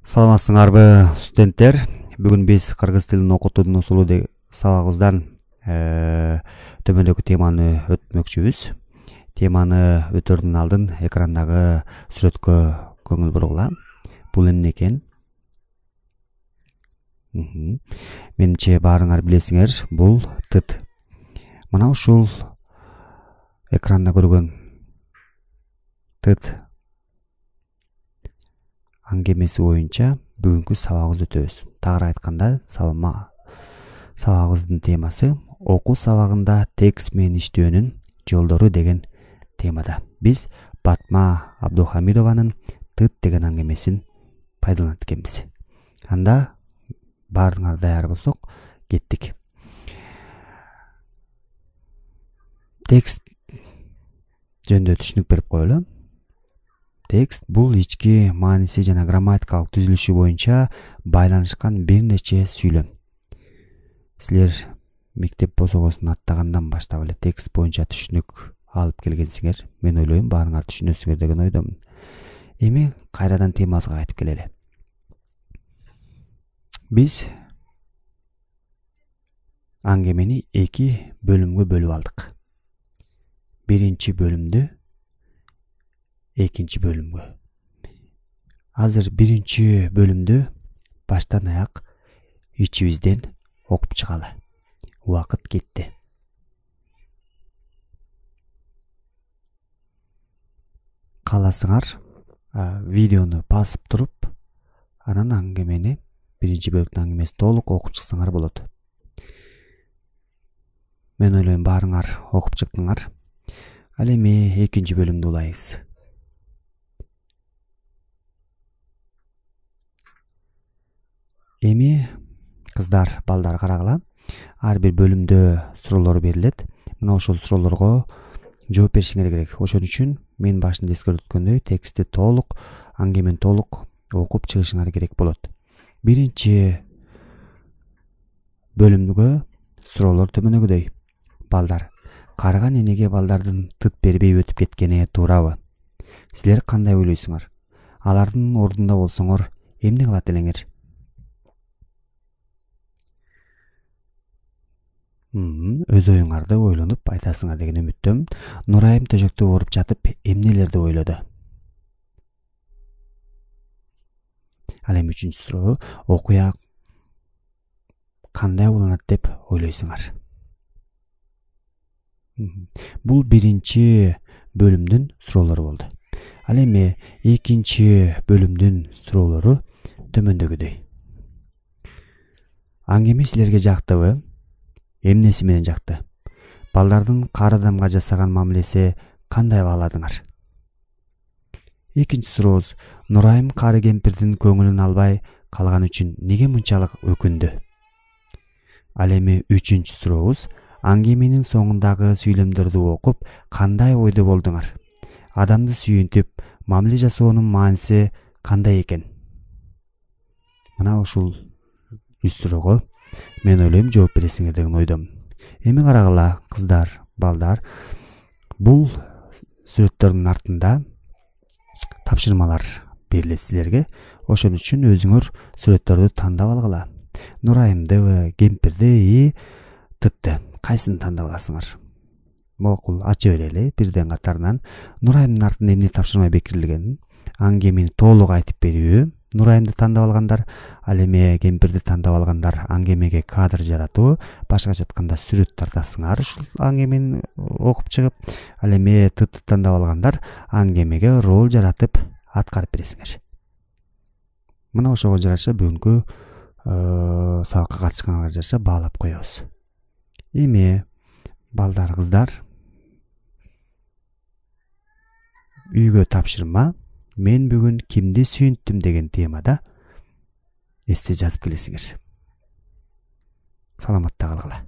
Саламатсыңарбы студенттер? Бүгүн биз кыргыз тилин окутуунун усулу сабагыбыздан төмөндөгү теманы өтмөкчүбүз. Теманы өтөрдөн алдын экрандагы сүрөткө көңүл бургула. Бул эмне экен? Менимче баарыңар билесиңер, бул тыт. Мына ушул экранда көргөн тыт аңгемеси боюнча бүгүнкү сабагыбызды өтөбүз. Тагыраак айтканда, сабагыбыздын темасы окуу сабагында текст менен иштөөнүн жолдору деген темада. Биз Батма Абдухамидованын тыт деген аңгемесин пайдаланат экенбиз. Анда баарыңар даяр болсок, кеттик. Текст жөнүндө түшүнүк берип коелу. Текст бул ички мааниси жана грамматикалык түзүлүшү боюнча байланышкан бир нече сүйлөм. Силер мектеп босогосун аттагандан баштап эле текст боюнча түшүнүк алып келгенсиңер. Мен ойлойм баарыңар түшүнөсүңөр деген ойдомун. Эми кайрадан темабызга кайтып келели. Биз аңгемени 2 бөлүмгө бөлүп алдык. Биринчи бөлүмдү экинчи бөлүмгө. Азыр биринчи бөлүмдү баштан аяк ичибизден окуп чыгалы. Убакыт кетти. Кааласаңар, видеону басып туруп, анан аңгемени, биринчи бөлүктүн аңгемесин толук окуп чыксаңар болот. Мен ойлойм баарыңар окуп чыктыңар. Ал эми экинчи бөлүмдү улайбыз. Эми кыздар, балдар карагыла. Ар бир бөлүмдө суроолор берилет. Мына ошол суроолорго жооп беришиңер керек. Ошон үчүн мен башында эскерткөндөй текстти толук, аңгемени толук окуп чыгышыңар керек болот. Биринчи бөлүмгө суроолор төмөнөгүдөй. Балдар, карыган энеге балдардын тыт бербей өтүп кеткени туурабы? Силер кандай ойлойсуңар? Алардын ордунда болсоңор, эмне кылат элеңер? Өз оюңарды ойлонуп айтасыңар деген үмүттөмүн. Нурайым төшөктө ооруп жатып эмнелерди ойлоду? Ал эми үчүнчү суроо, окуя кандай уланат деп ойлойсуңар? Бул биринчи бөлүмдүн суроолору болду. Ал эми экинчи бөлүмдүн суроолору төмөндөгүдөй. Аңгеме силерге жактыбы? Эмнеси менен жакты? Балдардын кары адамга жасаган мамилеси кандай бааладыңар? Экинчи сурообуз, Нурайым кары кемпирдин көңүлүн албай калган үчүн неге мынчалык өкүндү? Ал эми үчүнчү сурообуз, аңгеменин соңундагы сүйлөмдөрдү окуп, кандай ойдо болдуңар? Адамды сүйүнтүп, мамиле жасоонун мааниси кандай экен? Мына ушул 3 суроого мен ойлойм жооп бересиңер деген ойдомун. Эми карагыла, кыздар, балдар, бул сүрөттөрдүн артында тапшырмалар берилет силерге. Ошон үчүн өзүңөр сүрөттөрдү тандап алгыла. Нурайымдыбы, кемпирди, тытты, кайсын тандап аласыңар? Макул, ача берели бирден катарынан. Нурайымдын артында эмне тапшырма бекирилгенин аңгемени толук айтып берүү. Нурайымды тандап алгандар, ал эми кемпирди тандап алгандар аңгемеге кадр жаратуу, башкача айтканда сүрөт тартасыңар ушул аңгемени окуп чыгып. Ал эми тытты тандап алгандар аңгемеге роль жаратып аткарып бересиңер. Мына ошого жараша бүгүнкү сабакка катышканга жараша баалап коебуз. Эми балдар, кыздар, үйгө тапшырма. Мен бүгүн кимди сүйүнттүм деген темада эсте жазып келесиңер. Саламатта калгыла.